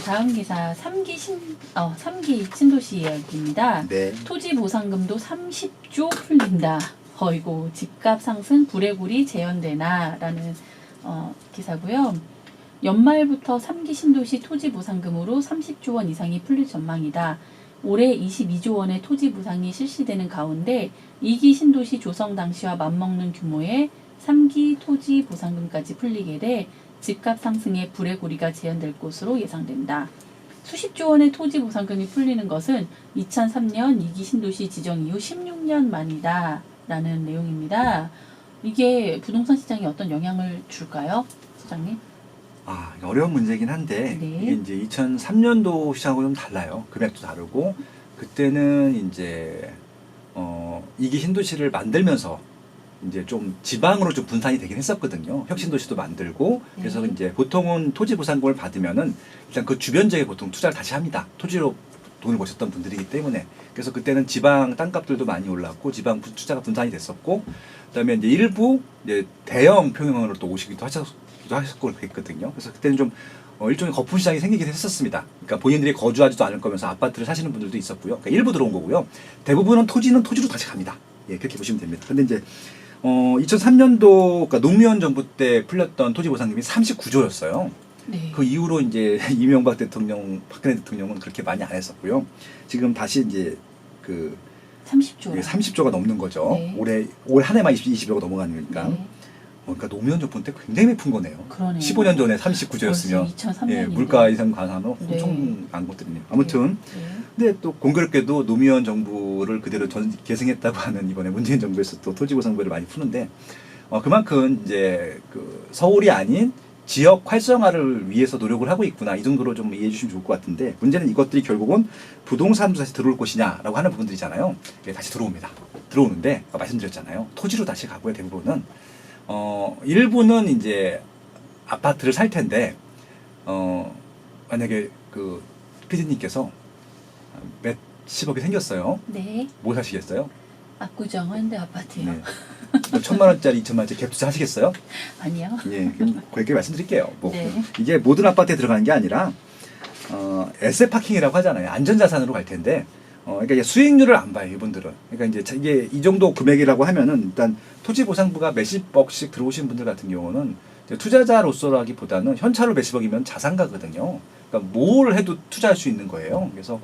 다음 기사 3기 신도시 이야기입니다. 네. 토지 보상금도 30조 풀린다. 어이고 집값 상승 불해골이 재현되나라는 기사고요. 연말부터 3기 신도시 토지 보상금으로 30조 원 이상이 풀릴 전망이다. 올해 22조 원의 토지 보상이 실시되는 가운데 2기 신도시 조성 당시와 맞먹는 규모의 3기 토지 보상금까지 풀리게 돼 집값 상승에 불의 고리가 재현될 것으로 예상된다. 수십조 원의 토지 보상금이 풀리는 것은 2003년 2기 신도시 지정 이후 16년 만이다 라는 내용입니다. 이게 부동산 시장에 어떤 영향을 줄까요? 시장님? 어려운 문제긴 한데 네. 이게 이제 2003년도 시장하고 좀 달라요. 금액도 다르고 그때는 이제 2기 신도시를 만들면서 이제 좀 지방으로 좀 분산이 되긴 했었거든요. 혁신도시도 만들고 그래서 네. 이제 보통은 토지 보상금을 받으면은 일단 그 주변 지역에 보통 투자를 다시 합니다. 토지로 돈을 버셨던 분들이기 때문에 그래서 그때는 지방 땅값들도 많이 올랐고 지방 투자가 분산이 됐었고 그다음에 이제 일부 이제 대형 평형으로 또 오시기도 하셨고 그랬거든요. 그래서 그때는 좀 일종의 거품 시장이 생기긴 했었습니다. 그러니까 본인들이 거주하지도 않을 거면서 아파트를 사시는 분들도 있었고요. 그러니까 일부 들어온 거고요. 대부분은 토지는 토지로 다시 갑니다. 예, 그렇게 보시면 됩니다. 근데 이제 2003년도 그러니까 노무현 정부 때 풀렸던 토지 보상금이 39조였어요. 네. 그 이후로 이제 이명박 대통령, 박근혜 대통령은 그렇게 많이 안 했었고요. 지금 다시 이제 그 30조. 30조가 넘는 거죠. 네. 올 한 해만 20조가 넘어가니까. 네. 그러니까 노무현 정부 때 굉장히 많이 푼 거네요. 그러네요. 15년 전에 39조였으면 2003년인데. 예, 물가 인상 감안하면 네. 엄청 난 것들이네요. 아무튼 네. 근데 또 공교롭게도 노무현 정부를 그대로 계승했다고 하는 이번에 문재인 정부에서 또 토지보상금을 많이 푸는데 그만큼 이제 그 서울이 아닌 지역 활성화를 위해서 노력을 하고 있구나 이 정도로 좀 이해해 주시면 좋을 것 같은데 문제는 이것들이 결국은 부동산도 다시 들어올 것이냐라고 하는 부분들이잖아요. 다시 들어옵니다. 들어오는데 말씀드렸잖아요. 토지로 다시 가고요. 대부분은 일부는 이제 아파트를 살 텐데 만약에 그 PD님께서 몇십억이 생겼어요. 네. 뭐 사시겠어요? 압구정 현대 아파트요. 네. 뭐 1,000만 원짜리 2,000만 원짜리 갭 투자 하시겠어요? 아니요. 예, 그렇게 말씀드릴게요. 뭐 네. 이게 모든 아파트에 들어가는 게 아니라 에세 파킹이라고 하잖아요. 안전자산으로 갈 텐데 그러니까 이게 수익률을 안 봐요, 이분들은. 그러니까 이제 이게 이 정도 금액이라고 하면은 일단 토지보상부가 몇십억씩 들어오신 분들 같은 경우는 이제 투자자로서라기보다는 현찰로 몇십억이면 자산가거든요. 그러니까 뭘 해도 투자할 수 있는 거예요. 그래서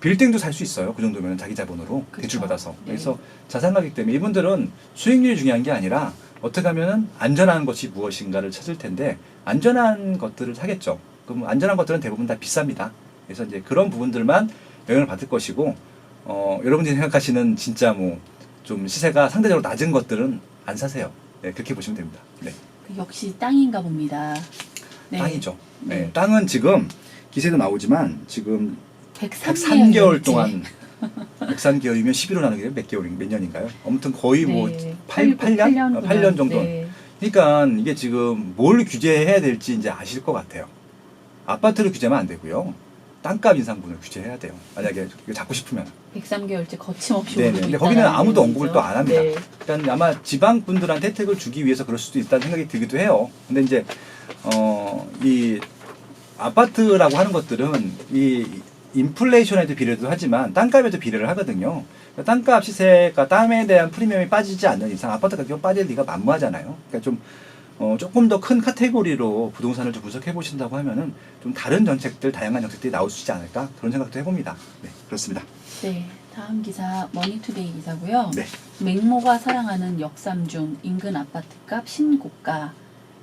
빌딩도 살 수 있어요. 그 정도면 자기 자본으로 그렇죠. 대출받아서. 네. 그래서 자산가기 때문에 이분들은 수익률이 중요한 게 아니라 어떻게 하면은 안전한 것이 무엇인가를 찾을 텐데 안전한 것들을 사겠죠. 그럼 안전한 것들은 대부분 다 비쌉니다. 그래서 이제 그런 부분들만 영향을 받을 것이고 여러분들이 생각하시는 진짜 뭐 좀 시세가 상대적으로 낮은 것들은 안 사세요. 네, 그렇게 보시면 됩니다. 네. 역시 땅인가 봅니다. 네. 땅이죠. 네. 네. 땅은 지금 기세도 나오지만 지금 103개월 103개월 동안 103개월이면 11로 나누게 몇 년인가요? 아무튼 거의 뭐 네. 8년? 8년 정도. 네. 그러니까 이게 지금 뭘 규제해야 될지 이제 아실 것 같아요. 아파트를 규제하면 안 되고요. 땅값 인상분을 규제해야 돼요. 만약에 이거 잡고 싶으면. 103개월째 거침없이 네네. 오르고 근데 있다는 거기는 아무도 내용이죠. 언급을 또 안 합니다. 네. 그러니까 아마 지방 분들한테 혜택을 주기 위해서 그럴 수도 있다는 생각이 들기도 해요. 근데 이제 이 아파트라고 하는 것들은 이 인플레이션에도 비례도 하지만 땅값에도 비례를 하거든요. 그러니까 땅값 시세가 땅에 대한 프리미엄이 빠지지 않는 이상 아파트 가격은 빠질 리가 만무하잖아요. 그러니까 좀 조금 더 큰 카테고리로 부동산을 좀 분석해 보신다고 하면은 좀 다른 정책들, 다양한 정책들이 나올 수 있지 않을까 그런 생각도 해봅니다. 네, 그렇습니다. 네. 다음 기사 머니투데이 기사고요. 네. 맹모가 사랑하는 역삼중 인근 아파트값 신고가.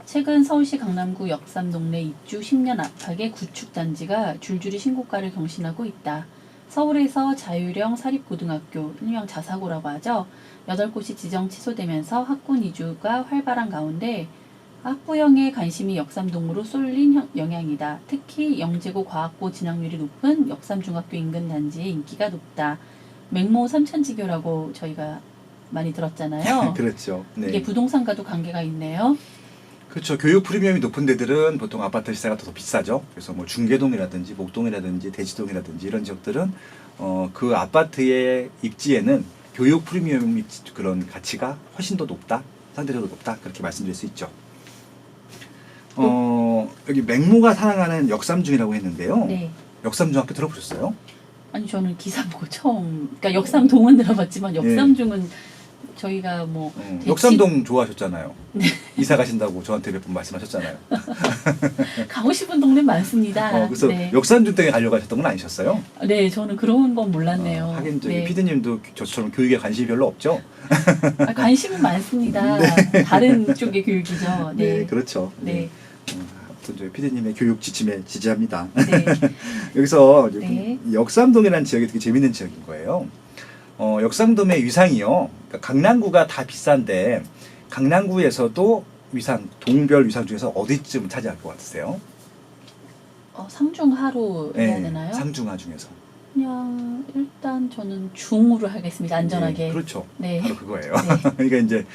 최근 서울시 강남구 역삼동 내 입주 10년 안팎의 구축단지가 줄줄이 신고가를 경신하고 있다. 서울에서 자율형 사립고등학교, 일명 자사고라고 하죠. 8곳이 지정 취소되면서 학군 이주가 활발한 가운데 학부형의 관심이 역삼동으로 쏠린 영향이다. 특히 영재고 과학고 진학률이 높은 역삼중학교 인근 단지의 인기가 높다. 맹모 선천지교라고 저희가 많이 들었잖아요. 그렇죠. 네. 이게 부동산과도 관계가 있네요. 그렇죠. 교육 프리미엄이 높은 데들은 보통 아파트 시세가 더 비싸죠. 그래서 뭐 중계동이라든지 목동이라든지 대치동이라든지 이런 지역들은 그 아파트의 입지에는 교육 프리미엄 그런 가치가 훨씬 더 높다, 상대적으로 높다 그렇게 말씀드릴 수 있죠. 여기 맹모가 사랑하는 역삼중이라고 했는데요. 네. 역삼중학교 들어보셨어요? 아니 저는 기사 보고 처음, 그러니까 역삼동은 들어봤지만 역삼중은 저희가 뭐 역삼동 좋아하셨잖아요. 네. 이사 가신다고 저한테 몇 번 말씀하셨잖아요. 가고 싶은 동네 많습니다. 그래서 네. 역삼중 댁에 가려고 하셨던 건 아니셨어요? 네, 저는 그런 건 몰랐네요. 하긴 저기 네. 피디님도 저처럼 교육에 관심이 별로 없죠? 관심은 많습니다. 다른 쪽의 교육이죠. 네, 네. 그렇죠. 네. 아무튼 저희 피디님의 교육 지침에 지지합니다. 네. 여기서 네. 역삼동이라는 지역이 되게 재밌는 지역인 거예요. 역삼동의 위상이요. 그러니까 강남구가 다 비싼데 강남구에서도 위상, 동별 위상 중에서 어디쯤 차지할 것 같으세요? 상중하로 해야 되나요? 상중하 중에서. 그냥 일단 저는 중으로 하겠습니다. 안전하게. 네, 그렇죠. 네. 바로 그거예요. 네. 그러니까 이제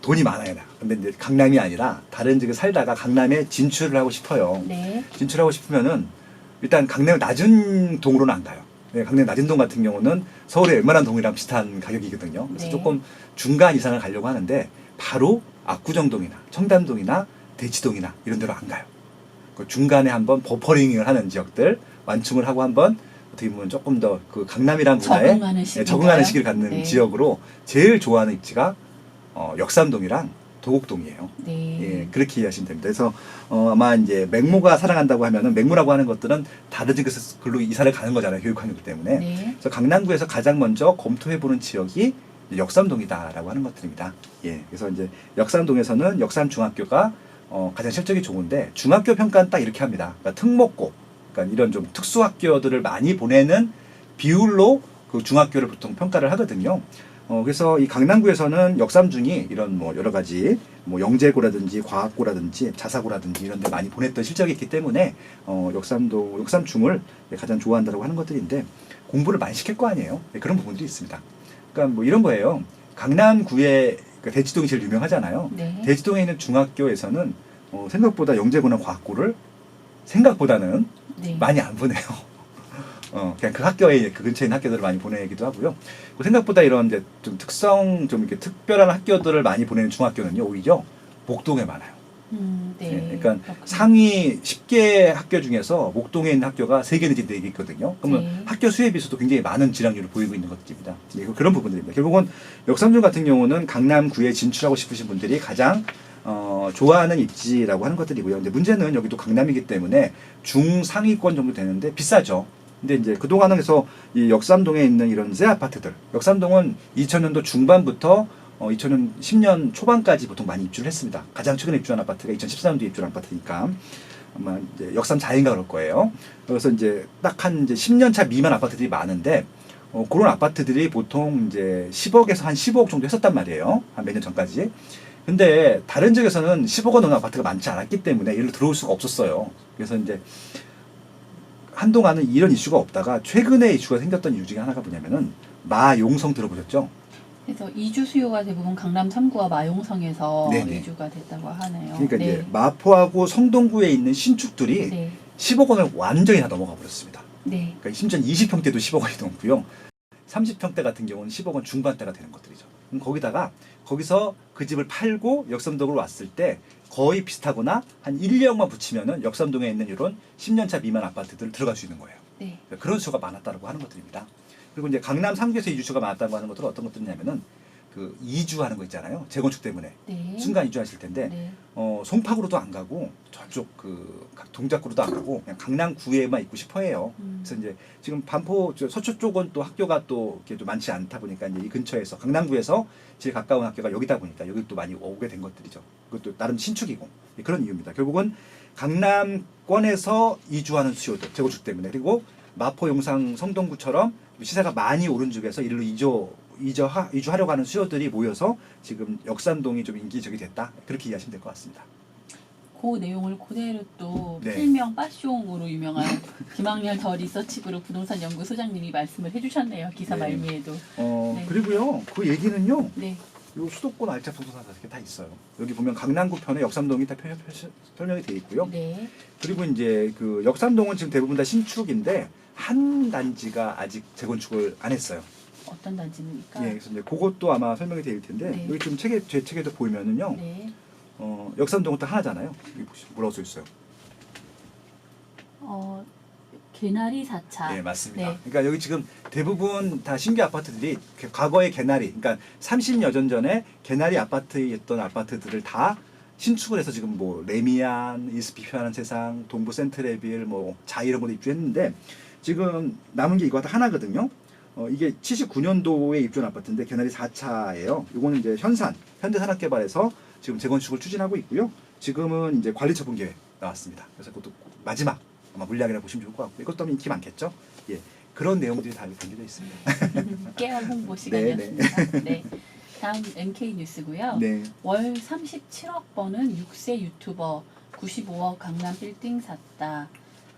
돈이 많아야 돼. 근데 이제 강남이 아니라 다른 지역에 살다가 강남에 진출을 하고 싶어요. 네. 진출하고 싶으면은 일단 강남 낮은 동으로는 안 가요. 네, 강남 낮은 동 같은 경우는 서울의 웬만한 동이랑 비슷한 가격이거든요. 그래서 네. 조금 중간 이상을 가려고 하는데 바로 압구정동이나 청담동이나 대치동이나 이런 데로 안 가요. 그 중간에 한번 버퍼링을 하는 지역들 완충을 하고 한번 어떻게 보면 조금 더 그 강남이란 문화에 적응하는 시기를 갖는 네. 지역으로 제일 좋아하는 입지가 역삼동이랑 도곡동이에요. 네. 예, 그렇게 이해하시면 됩니다. 그래서 아마 이제 맹모가 사랑한다고 하면은 맹모라고 하는 것들은 다른 지역에서 글로 이사를 가는 거잖아요. 교육 환경 때문에. 네. 그래서 강남구에서 가장 먼저 검토해보는 지역이 역삼동이다라고 하는 것들입니다. 예, 그래서 이제 역삼동에서는 역삼중학교가 가장 실적이 좋은데 중학교 평가는 딱 이렇게 합니다. 그러니까 특목고, 그러니까 이런 좀 특수학교들을 많이 보내는 비율로 그 중학교를 보통 평가를 하거든요. 그래서 이 강남구에서는 역삼중이 이런 뭐 여러 가지 뭐 영재고라든지 과학고라든지 자사고라든지 이런 데 많이 보냈던 실적이 있기 때문에 역삼중을 가장 좋아한다고 하는 것들인데 공부를 많이 시킬 거 아니에요. 네, 그런 부분들이 있습니다. 그러니까 뭐 이런 거예요. 강남구에 그러니까 대치동이 제일 유명하잖아요. 네. 대치동에 있는 중학교에서는 생각보다 영재고나 과학고를 생각보다는 네. 많이 안 보내요. 그냥 그 학교에 그 근처에 있는 학교들을 많이 보내기도 하고요. 생각보다 이런 이제 좀 좀 이렇게 특별한 학교들을 많이 보내는 중학교는요, 오히려 목동에 많아요. 네. 네, 그러니까 그렇군요. 상위 10개 학교 중에서 목동에 있는 학교가 3개 내지 4개 있거든요. 그러면 네. 학교 수에 비해서도 굉장히 많은 질환율을 보이고 있는 것들입니다. 네, 그런 부분들입니다. 결국은 역삼중 같은 경우는 강남구에 진출하고 싶으신 분들이 가장 좋아하는 입지라고 하는 것들이고요. 근데 문제는 여기도 강남이기 때문에 중상위권 정도 되는데 비싸죠. 근데 이제 그동안은 그래서 이 역삼동에 있는 이런 새 아파트들, 역삼동은 2000년도 중반부터 2010년 초반까지 보통 많이 입주를 했습니다. 가장 최근에 입주한 아파트가 2014년도에 입주한 아파트니까 아마 이제 역삼 4인가 그럴 거예요. 그래서 이제 딱 한 이제 10년 차 미만 아파트들이 많은데 그런 아파트들이 보통 이제 10억에서 한 15억 정도 했었단 말이에요. 한 몇 년 전까지. 근데 다른 지역에서는 10억 원 넘는 아파트가 많지 않았기 때문에 일로 들어올 수가 없었어요. 그래서 이제 한동안은 이런 이슈가 없다가 최근에 이슈가 생겼던 이유 중에 하나가 뭐냐면은 마용성 들어보셨죠? 그래서 이주 수요가 대부분 강남 3구와 마용성에서 네네. 이주가 됐다고 하네요. 그러니까 네. 이제 마포하고 성동구에 있는 신축들이 네. 10억 원을 완전히 다 넘어가 버렸습니다. 네. 그러니까 심지어 20평대도 10억 원이 넘고요. 30평대 같은 경우는 10억 원 중반대가 되는 것들이죠. 그럼 거기서 그 집을 팔고 역삼동으로 왔을 때 거의 비슷하거나 한 1, 2억만 붙이면은 역삼동에 있는 이런 10년차 미만 아파트들 들어갈 수 있는 거예요. 네. 그런 수가 많았다고 하는 것들입니다. 그리고 이제 강남 3구에서 이주수가 많았다고 하는 것들은 어떤 것들이냐면은 그 이주하는 거 있잖아요. 재건축 때문에 네. 순간 이주하실 텐데 네. 송파구로도 안 가고 저쪽 그 동작구로도 안 가고 그냥 강남구에만 있고 싶어해요. 그래서 이제 지금 반포 서초 쪽은 또 학교가 또 이렇게 좀 많지 않다 보니까 이제 이 근처에서 강남구에서 제일 가까운 학교가 여기다 보니까 여기 또 많이 오게 된 것들이죠. 그것도 나름 신축이고 그런 이유입니다. 결국은 강남권에서 이주하는 수요들 재건축 때문에 그리고 마포, 용산, 성동구처럼 시세가 많이 오른 쪽에서 이리로 이주하려고 하는 수요들이 모여서 지금 역삼동이 좀 인기적이 됐다. 그렇게 이해하시면 될 것 같습니다. 그 내용을 그대로 또 네. 필명 빠숑으로 유명한 김학렬 더 리서치그룹 부동산 연구 소장님이 말씀을 해주셨네요. 기사 네. 말미에도. 네. 그리고요. 그 얘기는요. 네. 요 수도권 알짜 부동산 이렇게 다 있어요. 여기 보면 강남구 편에 역삼동이 다 설명이 되어 있고요. 네. 그리고 이제 그 역삼동은 지금 대부분 다 신축인데 한 단지가 아직 재건축을 안 했어요. 어떤 단지입니까? 예, 그래서 이제 그것도 아마 설명이 되어 있을 텐데 네. 여기 좀 제 책에도 보면은요. 네. 역삼동은 또 하나잖아요. 여기 뭐라고 써 있어요? 개나리 4차. 네, 맞습니다. 네. 그러니까 여기 지금 대부분 다 신규 아파트들이 과거의 개나리, 그러니까 30여 년 전에 개나리 아파트였던 아파트들을 다 신축을 해서 지금 뭐 레미안, 이스피 편한 세상, 동부 센트레빌, 뭐 자이 이런 것도 입주했는데 지금 남은 게 이거 하나거든요. 이게 79년도에 입주한 아파트인데 개나리 4차예요. 이거는 이제 현대산업개발에서 지금 재건축을 추진하고 있고요. 지금은 이제 관리처분 계획 나왔습니다. 그래서 그것도 마지막 아마 물량이라고 보시면 좋을 것 같고 이것도 인기 많겠죠. 예, 그런 내용들이 다 담겨져 있습니다. 깨알 홍보 시간이었습니다. 네. 다음 MK 뉴스고요. 네. 월 37억 버는 6세 유튜버 95억 강남 빌딩 샀다.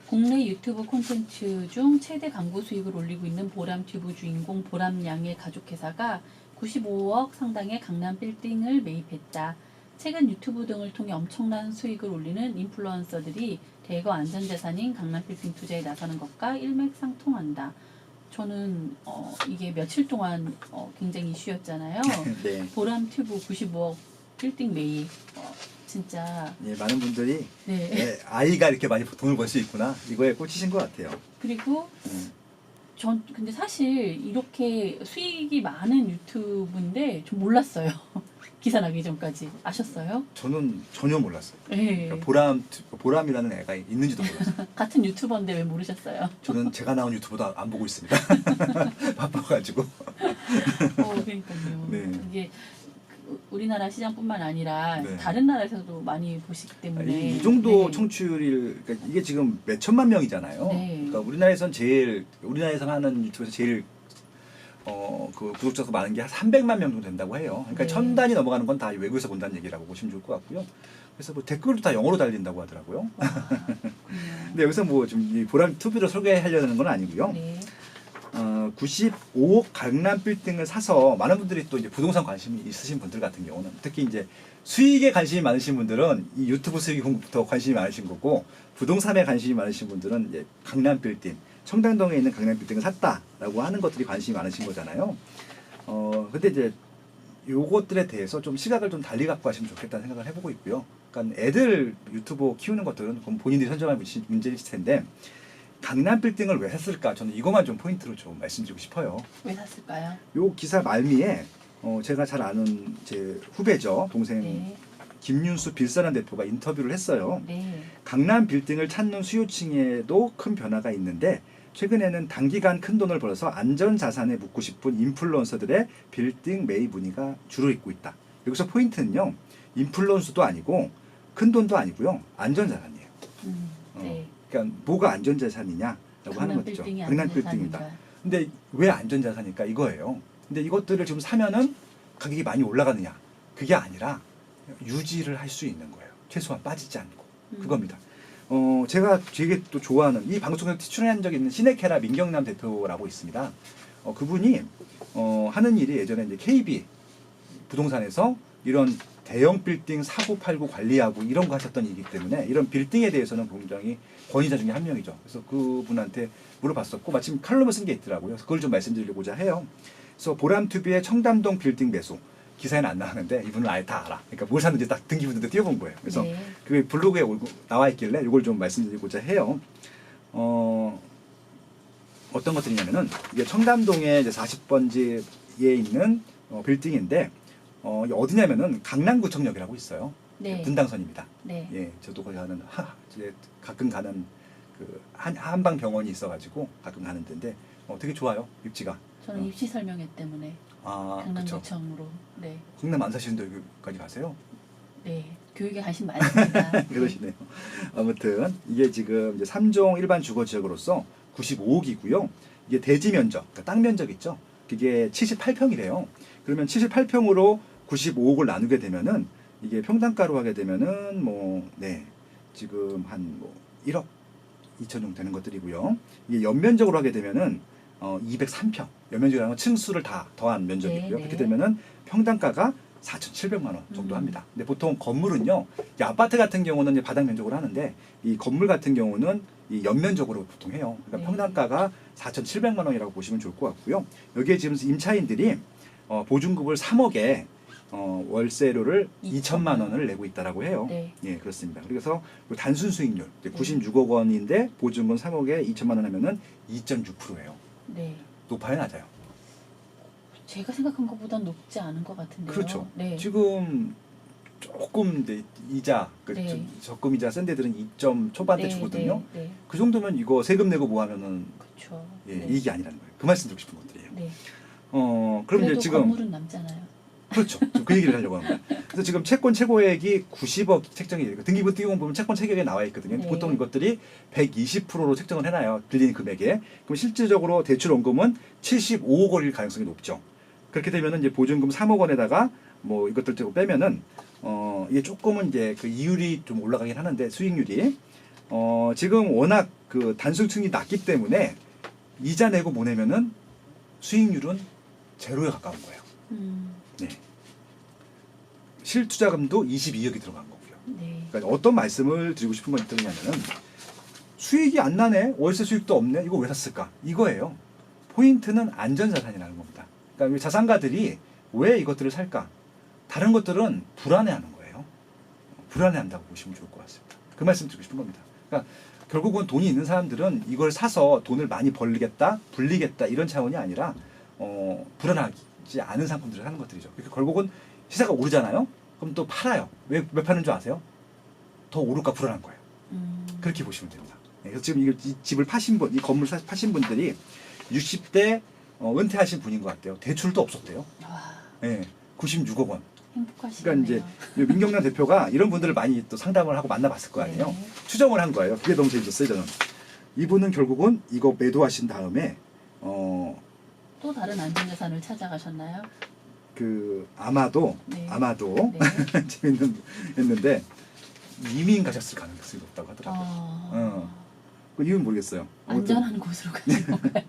국내 유튜브 콘텐츠 중 최대 광고 수익을 올리고 있는 보람튜브 주인공 보람양의 가족회사가 95억 상당의 강남 빌딩을 매입했다. 최근 유튜브 등을 통해 엄청난 수익을 올리는 인플루언서들이 대거 안전자산인 강남 빌딩 투자에 나서는 것과 일맥상통한다. 저는 이게 며칠 동안 굉장히 이슈였잖아요. 네. 보람튜브 95억 빌딩 매입. 진짜 예, 많은 분들이 네. 예, 아이가 이렇게 많이 돈을 벌 수 있구나 이거에 꽂히신 것 같아요. 그리고 전 근데 사실 이렇게 수익이 많은 유튜브인데 좀 몰랐어요. 기사 나기 전까지 아셨어요? 저는 전혀 몰랐어요. 네. 그러니까 보람이라는 애가 있는지도 몰랐어요. 같은 유튜버인데 왜 모르셨어요? 저는 제가 나온 유튜브도 안 보고 있습니다. 바빠가지고. 그러니까요. 네. 이게 우리나라 시장뿐만 아니라 네. 다른 나라에서도 많이 보시기 때문에 이 정도 네. 청취율이 그러니까 이게 지금 몇 천만 명이잖아요. 네. 그러니까 우리나라에서 하는 유튜브에서 제일 그 구독자가 많은 게 한 300만 명 정도 된다고 해요. 그러니까 네. 1000단위 넘어가는 건 다 외국에서 본다는 얘기라고 보시면 좋을 것 같고요. 그래서 뭐 댓글도 다 영어로 달린다고 하더라고요. 근데 여기서 뭐 좀 이 보람 투비로 소개하려는 건 아니고요. 네. 95억 강남 빌딩을 사서 많은 분들이 또 이제 부동산 관심이 있으신 분들 같은 경우는 특히 이제 수익에 관심이 많으신 분들은 이 유튜브 수익부터 관심이 많으신 거고 부동산에 관심이 많으신 분들은 이제 강남 빌딩, 청담동에 있는 강남 빌딩을 샀다라고 하는 것들이 관심이 많으신 거잖아요. 근데 이제 요것들에 대해서 좀 시각을 좀 달리 갖고 하시면 좋겠다는 생각을 해보고 있고요. 그러니까 애들 유튜버 키우는 것들은 본인들이 선정할 문제일 텐데 강남 빌딩을 왜 샀을까? 저는 이것만 좀 포인트로 좀 말씀드리고 싶어요. 왜 샀을까요? 요 기사 말미에 제가 잘 아는 제 후배죠. 동생 네. 김윤수 빌선한 대표가 인터뷰를 했어요. 네. 강남 빌딩을 찾는 수요층에도 큰 변화가 있는데 최근에는 단기간 큰 돈을 벌어서 안전자산에 묻고 싶은 인플루언서들의 빌딩 매입 문의가 줄을 잇고 있다. 여기서 포인트는요. 인플루언서도 아니고 큰 돈도 아니고요. 안전자산이에요. 네. 그러니까 뭐가 안전자산이냐라고 하는 거죠. 강남 빌딩이다. 근데 왜 안전자산일까 이거예요. 근데 이것들을 지금 사면은 가격이 많이 올라가느냐? 그게 아니라 유지를 할 수 있는 거예요. 최소한 빠지지 않고 그겁니다. 제가 되게 또 좋아하는 이 방송에 출연한 적이 있는 시네케라 민경남 대표라고 있습니다. 그분이 하는 일이 예전에 이제 KB 부동산에서 이런 대형 빌딩 사고 팔고 관리하고 이런 거 하셨던 일이기 때문에 이런 빌딩에 대해서는 굉장히 권위자 중에 한 명이죠. 그래서 그분한테 물어봤었고 마침 칼럼을 쓴 게 있더라고요. 그래서 그걸 좀 말씀드리고자 해요. 그래서 보람투비의 청담동 빌딩 매수 기사에는 안 나왔는데 이분은 아예 다 알아. 그러니까 뭘 샀는지 딱 등기부등도 띄워본 거예요. 그래서 네. 그 블로그에 나와 있길래 이걸 좀 말씀드리고자 해요. 어떤 것들이냐면은 이게 청담동에 이제 40번지에 있는 빌딩인데 이게 어디냐면은 강남구청역이라고 있어요. 네. 분당선입니다. 네. 예, 저도 거기 가는 이제 가끔 가는 그 한방 병원이 있어가지고 가끔 가는 데인데 되게 좋아요 입지가. 저는 입시 설명회 때문에 그쵸. 강남구청으로 네. 강남 안 사시는데 여기까지 가세요? 네. 교육에 관심 많습니다. 네. 그러시네요. 아무튼 이게 지금 이제 3종 일반 주거 지역으로서 95억이고요. 이게 대지 면적, 그러니까 땅 면적 있죠. 그게 78평이래요. 그러면 78평으로 95억을 나누게 되면은 이게 평당가로 하게 되면은 지금 한 1억 2천 정도 되는 것들이고요. 이게 연면적으로 하게 되면은 203평. 연면적이라는 건 층수를 다 더한 면적이고요. 네, 그렇게 네. 되면은 평당가가 4,700만 원 정도 합니다. 근데 보통 건물은요, 이 아파트 같은 경우는 이제 바닥 면적으로 하는데 이 건물 같은 경우는 이 연면적으로 보통 해요. 그러니까 네. 평당가가 4,700만 원이라고 보시면 좋을 것 같고요. 여기에 지금 임차인들이 보증금을 3억에 월세료를 2천만 2천만 원을 내고 있다라고 해요. 네. 예, 그렇습니다. 그래서 단순 수익률 96억 원인데 보증금 3억에 2천만 원 하면은 2.6%예요. 네. 높아요, 낮아요? 제가 생각한 것보단 높지 않은 것 같은데요. 그렇죠. 네. 지금 조금 이제 이자, 네. 적금 이자 센 데들은 2점 초반대 네, 주거든요. 네, 네. 그 정도면 이거 세금 내고 뭐 하면은 그렇죠. 예, 네. 이익이 아니라는 거예요. 그 말씀 드리고 싶은 것들이에요. 네. 그럼 그래도 이제 지금 건물은 남잖아요. 그렇죠. 그 얘기를 하려고 합니다. 그래서 지금 채권 최고액이 90억 책정이 되고 등기부 띄우면 보면 채권 체결에 나와 있거든요. 네. 보통 이것들이 120%로 책정을 해놔요. 빌린 금액에. 그럼 실질적으로 대출 원금은 75억 원일 가능성이 높죠. 그렇게 되면은 이제 보증금 3억 원에다가 뭐 이것들 빼면은 이게 조금은 이제 그 이율이 좀 올라가긴 하는데 수익률이 지금 워낙 그 단순층이 낮기 때문에 이자 내고 못 내면은 수익률은 제로에 가까운 거예요. 네. 실투자금도 22억이 들어간 거고요. 네. 그러니까 어떤 말씀을 드리고 싶은 건 있냐면은 수익이 안 나네, 월세 수익도 없네, 이거 왜 샀을까? 이거예요. 포인트는 안전자산이라는 겁니다. 그러니까 자산가들이 왜 이것들을 살까? 다른 것들은 불안해하는 거예요. 불안해한다고 보시면 좋을 것 같습니다. 그 말씀 드리고 싶은 겁니다. 그러니까 결국은 돈이 있는 사람들은 이걸 사서 돈을 많이 벌리겠다, 불리겠다 이런 차원이 아니라 불안하지 않은 상품들을 사는 것들이죠. 그러니까 결국은 시세가 오르잖아요. 그럼 또 팔아요. 왜 파는 줄 아세요? 더 오를까 불안한 거예요. 그렇게 보시면 됩니다. 그래서 지금 이 집을 파신 분, 이 건물 파신 분들이 60대 은퇴하신 분인 것 같아요. 대출도 없었대요. 와, 네, 96억 원. 행복하시네요. 그러니까 이제 민경란 대표가 이런 분들을 많이 또 상담을 하고 만나봤을 거 아니에요. 네. 추정을 한 거예요. 그게 너무 재밌었어요, 저는. 이분은 결국은 이거 매도하신 다음에 또 다른 안전자산을 찾아가셨나요? 아마도 네. 네. 재밌는 했는데 이민 가셨을 가능성이 높다고 하더라고요. 그 이유는 모르겠어요. 안전한 곳으로 가신 건가요?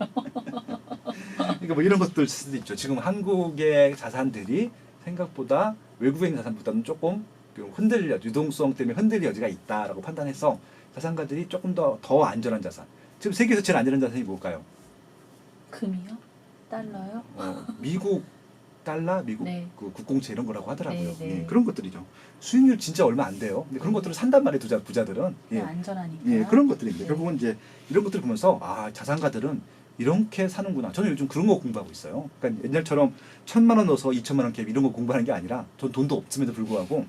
그러니까 뭐 이런 것들 수도 있죠. 지금 한국의 자산들이 생각보다 외국의 자산보다는 조금 유동성 때문에 흔들릴 여지가 있다라고 판단해서 자산가들이 조금 더 안전한 자산. 지금 세계에서 제일 안전한 자산이 뭘까요? 금이요? 달러요? 미국 달러, 미국 네. 그 국공채 이런 거라고 하더라고요. 네, 네. 예, 그런 것들이죠. 수익률 진짜 얼마 안 돼요. 근데 그런 것들을 산단 말이에요, 부자들은. 예. 안전하니까. 예, 그런 것들입니다. 네. 결국은 이제 이런 것들을 보면서 자산가들은 이렇게 사는구나. 저는 요즘 그런 거 공부하고 있어요. 그러니까 옛날처럼 1,000만 원 넣어서 2천만 원 캡 이런 거 공부하는 게 아니라 전 돈도 없음에도 불구하고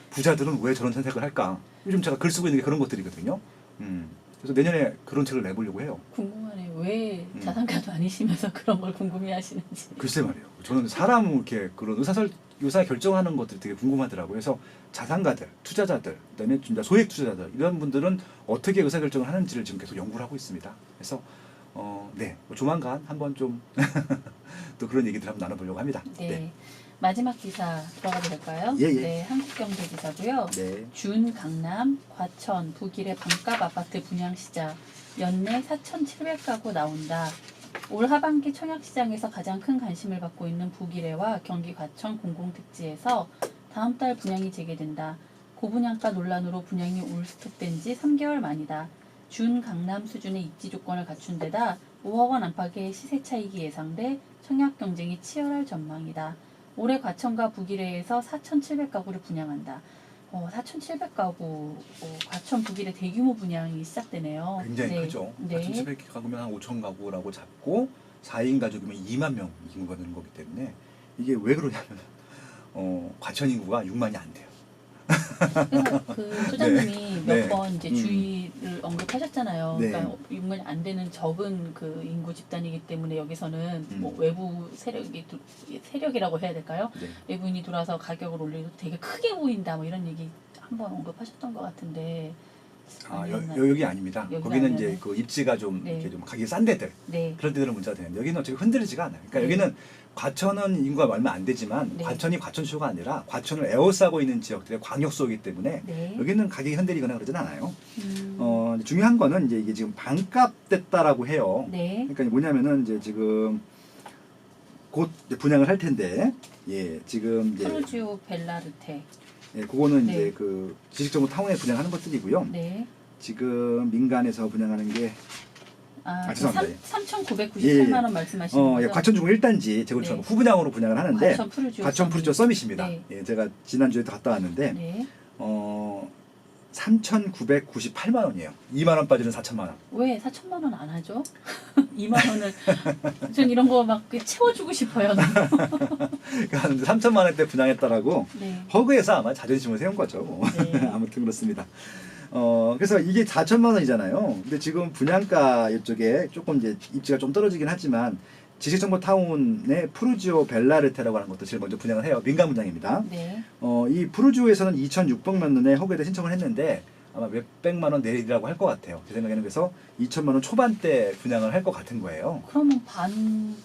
부자들은 왜 저런 선택을 할까? 요즘 제가 글 쓰고 있는 게 그런 것들이거든요. 그래서 내년에 그런 책을 내보려고 해요. 궁금하네요. 왜 자산가도 아니시면서 그런 걸 궁금해하시는지. 글쎄 말이에요. 저는 사람 이렇게 그런 의사 결정하는 것들이 되게 궁금하더라고요. 그래서 자산가들, 투자자들, 그다음에 진짜 소액 투자자들 이런 분들은 어떻게 의사 결정을 하는지를 지금 계속 연구를 하고 있습니다. 그래서 네, 조만간 한번 좀 또 그런 얘기들 한번 나눠보려고 합니다. 네. 마지막 기사 들어가도 될까요? 예, 예. 네, 한국경제 기사고요. 네. 준 강남, 과천, 북일의 반값 아파트 분양 시작 연내 4,700가구 나온다. 올 하반기 청약시장에서 가장 큰 관심을 받고 있는 북일해와 경기 과천 공공택지에서 다음 달 분양이 재개된다. 고분양가 논란으로 분양이 올스톱된 지 3개월 만이다. 준 강남 수준의 입지 조건을 갖춘 데다 5억 원 안팎의 시세 차익이 예상돼 청약 경쟁이 치열할 전망이다. 올해 과천과 북일해에서 4,700가구를 분양한다. 4,700가구, 과천 북일해 대규모 분양이 시작되네요. 굉장히 네. 크죠. 네. 4,700가구면 한 5천 가구라고 잡고 4인 가족이면 2만 명 인구가 되는 거기 때문에 이게 왜 그러냐면 과천 인구가 6만이 안 돼요. 그래서 그 소장님이 네. 몇 번 이제 주의를 언급하셨잖아요. 네. 그러니까 인물이 안 되는 적은 그 인구 집단이기 때문에 여기서는 뭐 외부 세력이라고 해야 될까요? 네. 외부인이 들어와서 가격을 올리고 되게 크게 보인다 뭐 이런 얘기 한번 언급하셨던 것 같은데. 여기 아닙니다. 여기 거기는 아니면은? 이제 그 입지가 좀 네. 이렇게 좀 가격이 싼 데들 네. 그런 데들은 문제가 되는데 여기는 어차피 흔들리지가 않아요. 그러니까 네. 여기는 과천은 인구가 얼마 안 되지만 네. 과천이 과천시가 아니라 과천을 에워싸고 있는 지역들의 광역소이기 때문에 네. 여기는 가격이 흔들리거나 그러진 않아요. 중요한 거는 이제 이게 지금 반값 됐다라고 해요. 네. 그러니까 뭐냐면은 이제 지금 곧 이제 분양을 할 텐데 예 지금 이제 크루지오 벨라르테. 예 그거는 네. 이제 그 지식정보 타운에 분양하는 것들이고요. 네. 지금 민간에서 분양하는 게 죄송합니다. 3,998만 원 말씀하시는 거죠? 예, 과천중공 1단지 재건축 네. 후분양으로 분양을 하는데 과천 푸르지오 서밋입니다. 네. 예, 제가 지난주에도 갔다 왔는데 네. 3,998만 원이에요. 2만 원 빠지는 4천만 원. 왜 4천만 원 안 하죠? 2만 원을 전 이런 거 막 채워주고 싶어요. 그러니까 3천만 원대 분양했다라고 네. 허그에서 아마 자존심을 세운 거죠. 네. 아무튼 그렇습니다. 그래서 이게 4천만 원이잖아요. 근데 지금 분양가 이쪽에 조금 이제 입지가 좀 떨어지긴 하지만 지식정보타운의 푸르지오 벨라르테라고 하는 것도 제일 먼저 분양을 해요. 민간 분양입니다. 네. 이 푸르지오에서는 2,600만 원에 허그에다 신청을 했는데 아마 몇백만 원 내리라고 할 것 같아요. 제 생각에는 그래서 2천만 원 초반대 분양을 할 것 같은 거예요. 그러면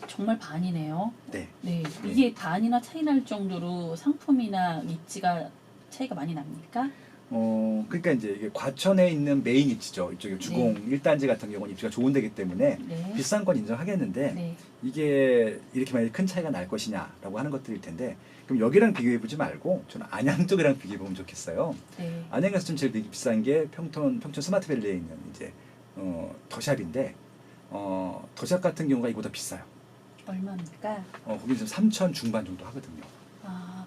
정말 반이네요. 네. 네. 이게 반이나 차이 날 정도로 상품이나 입지가 차이가 많이 납니까? 그러니까 이제 이게 과천에 있는 메인 입지죠. 이쪽에 주공 1단지 같은 경우는 입지가 좋은 데기 때문에 네. 비싼 건 인정하겠는데 네. 이게 이렇게 만약에 큰 차이가 날 것이냐라고 하는 것들일 텐데 그럼 여기랑 비교해보지 말고 저는 안양 쪽이랑 비교해보면 좋겠어요. 네. 안양에서 좀 제일 비싼 게 평촌 스마트밸리에 있는 이제 더샵인데 더샵 같은 경우가 이거보다 비싸요. 얼마입니까? 거기는 좀 3천 중반 정도 하거든요. 아,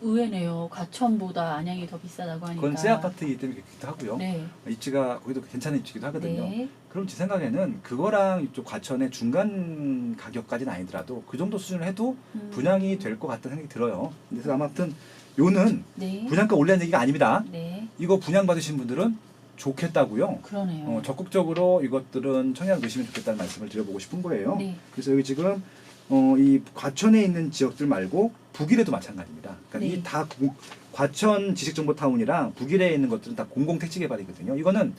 의외네요. 과천보다 안양이 더 비싸다고 하니까. 그건 새 아파트이기 때문에 그렇기도 하고요. 네. 입지가 거기도 괜찮은 입지기도 하거든요. 네. 그럼 제 생각에는 그거랑 이쪽 과천의 중간 가격까지는 아니더라도 그 정도 수준을 해도 분양이 될 것 같다는 생각이 들어요. 그래서 아무튼 요는 네. 분양가 올리는 얘기가 아닙니다. 네. 이거 분양 받으신 분들은 좋겠다고요. 그러네요. 적극적으로 이것들은 청약 넣으시면 좋겠다는 말씀을 드려보고 싶은 거예요. 네. 그래서 여기 지금 이 과천에 있는 지역들 말고 북일에도 마찬가지입니다. 그러니까 네. 이 다 과천 지식정보타운이랑 북일에 있는 것들은 다 공공택지개발이거든요. 이거는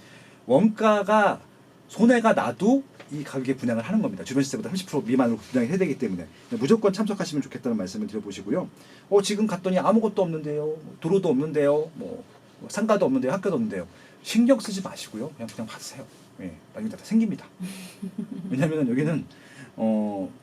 원가가 손해가 나도 이 가격에 분양을 하는 겁니다. 주변 시세보다 30% 미만으로 분양을 해야 되기 때문에 무조건 참석하시면 좋겠다는 말씀을 드려보시고요. 지금 갔더니 아무것도 없는데요. 도로도 없는데요. 뭐 상가도 없는데요. 학교도 없는데요. 신경 쓰지 마시고요. 그냥 받으세요. 예, 나중에 다 생깁니다. 왜냐하면 여기는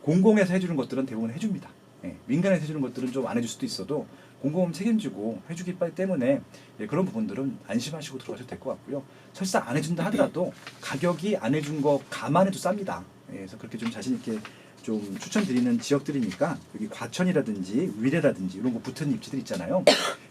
공공에서 해주는 것들은 대부분 해줍니다. 예, 민간에서 해주는 것들은 좀 안 해줄 수도 있어도 공공은 책임지고 해주기 때문에 그런 부분들은 안심하시고 들어가셔도 될 것 같고요. 설사 안 해준다 하더라도 가격이 안 해준 거 감안해도 쌉니다. 그래서 그렇게 좀 자신 있게 좀 추천드리는 지역들이니까 여기 과천이라든지 위례라든지 이런 거 붙은 입지들 있잖아요.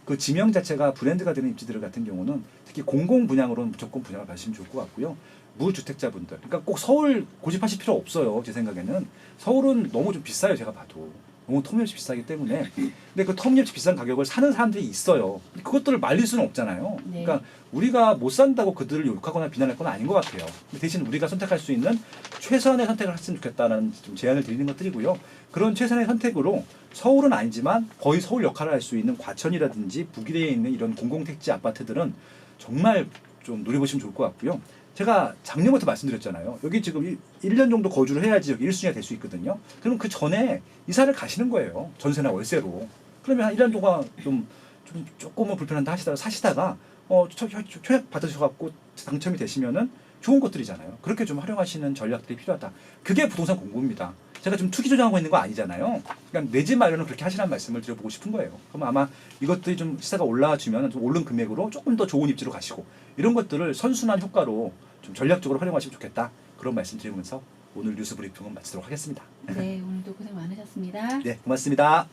그 지명 자체가 브랜드가 되는 입지들 같은 경우는 특히 공공 분양으로는 무조건 분양을 받으시면 좋을 것 같고요. 무주택자분들, 그러니까 꼭 서울 고집하실 필요 없어요. 제 생각에는 서울은 너무 좀 비싸요. 제가 봐도 너무 터무니없이 비싸기 때문에. 근데 그 터무니없이 비싼 가격을 사는 사람들이 있어요. 그것들을 말릴 수는 없잖아요. 네. 그러니까 우리가 못 산다고 그들을 욕하거나 비난할 건 아닌 것 같아요. 근데 대신 우리가 선택할 수 있는 최선의 선택을 했으면 좋겠다는 좀 제안을 드리는 것들이고요. 그런 최선의 선택으로 서울은 아니지만 거의 서울 역할을 할 수 있는 과천이라든지 북일에 있는 이런 공공택지 아파트들은 정말 좀 노려보시면 좋을 것 같고요. 제가 작년부터 말씀드렸잖아요. 여기 지금 1년 정도 거주를 해야지 여기 1순위가 될 수 있거든요. 그럼 그 전에 이사를 가시는 거예요. 전세나 월세로. 그러면 한 1년 동안 조금은 불편한데 사시다가 청약 받으셔갖고 당첨이 되시면은 좋은 것들이잖아요. 그렇게 좀 활용하시는 전략들이 필요하다. 그게 부동산 공부입니다. 제가 좀 투기 조장하고 있는 거 아니잖아요. 그러니까 내 집 마련은 그렇게 하시라는 말씀을 드려보고 싶은 거예요. 그럼 아마 이것들이 좀 시세가 올라주면 좀 오른 금액으로 조금 더 좋은 입지로 가시고 이런 것들을 선순환 효과로 좀 전략적으로 활용하시면 좋겠다. 그런 말씀 드리면서 오늘 뉴스 브리핑은 마치도록 하겠습니다. 네, 오늘도 고생 많으셨습니다. 네, 고맙습니다.